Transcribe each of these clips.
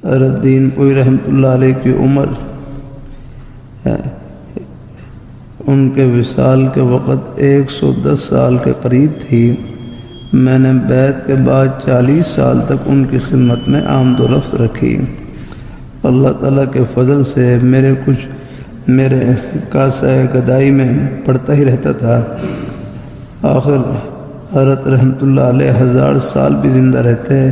حضرت دین پوری رحمۃ اللہ علیہ کی عمر ان کے وصال کے وقت 110 سال کے قریب تھی۔ میں نے بیعت کے بعد 40 سال تک ان کی خدمت میں آمد و رفت رکھی۔ اللہ تعالیٰ کے فضل سے میرے کاسہ گدائی میں پڑتا ہی رہتا تھا۔ آخر حضرت رحمۃ اللہ علیہ 1000 سال بھی زندہ رہتے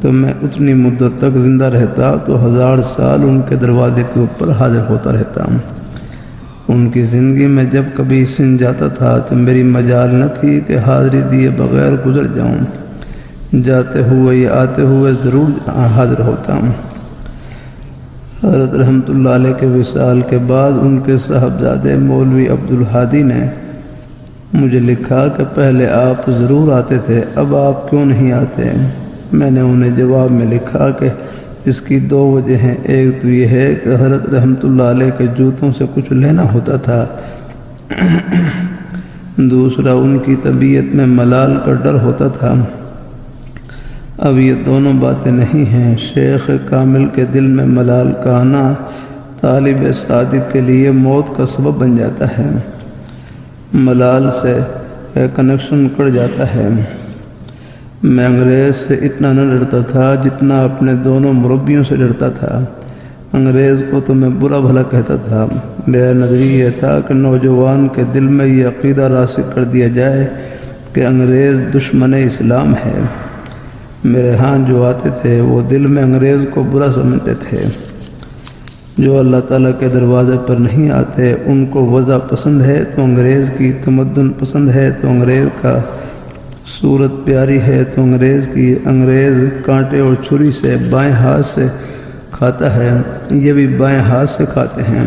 تو میں اتنی مدت تک زندہ رہتا تو 1000 سال ان کے دروازے کے اوپر حاضر ہوتا رہتا۔ ان کی زندگی میں جب کبھی سن جاتا تھا تو میری مجال نہ تھی کہ حاضری دیے بغیر گزر جاؤں، جاتے ہوئے یا آتے ہوئے ضرور حاضر ہوتا۔ حضرت رحمۃ اللہ علیہ کے وصال کے بعد ان کے صاحبزادے مولوی عبدالہادی نے مجھے لکھا کہ پہلے آپ ضرور آتے تھے، اب آپ کیوں نہیں آتے؟ میں نے انہیں جواب میں لکھا کہ اس کی 2 وجہ ہیں۔ ایک تو یہ ہے کہ حضرت رحمۃ اللہ علیہ کے جوتوں سے کچھ لینا ہوتا تھا، دوسرا ان کی طبیعت میں ملال کا ڈر ہوتا تھا۔ اب یہ دونوں باتیں نہیں ہیں۔ شیخ کامل کے دل میں ملال کا آنا طالب صادق کے لیے موت کا سبب بن جاتا ہے۔ ملال سے کنیکشن کٹ جاتا ہے۔ میں انگریز سے اتنا نہ ڈرتا تھا جتنا اپنے دونوں مربیوں سے ڈرتا تھا۔ انگریز کو تو میں برا بھلا کہتا تھا۔ میرا نظریہ یہ تھا کہ نوجوان کے دل میں یہ عقیدہ راسخ کر دیا جائے کہ انگریز دشمن اسلام ہے۔ میرے ہاں جو آتے تھے وہ دل میں انگریز کو برا سمجھتے تھے۔ جو اللہ تعالیٰ کے دروازے پر نہیں آتے ان کو وضع پسند ہے تو انگریز کی، تمدن پسند ہے تو انگریز کا، صورت پیاری ہے تو انگریز کی۔ انگریز کانٹے اور چھری سے بائیں ہاتھ سے کھاتا ہے، یہ بھی بائیں ہاتھ سے کھاتے ہیں۔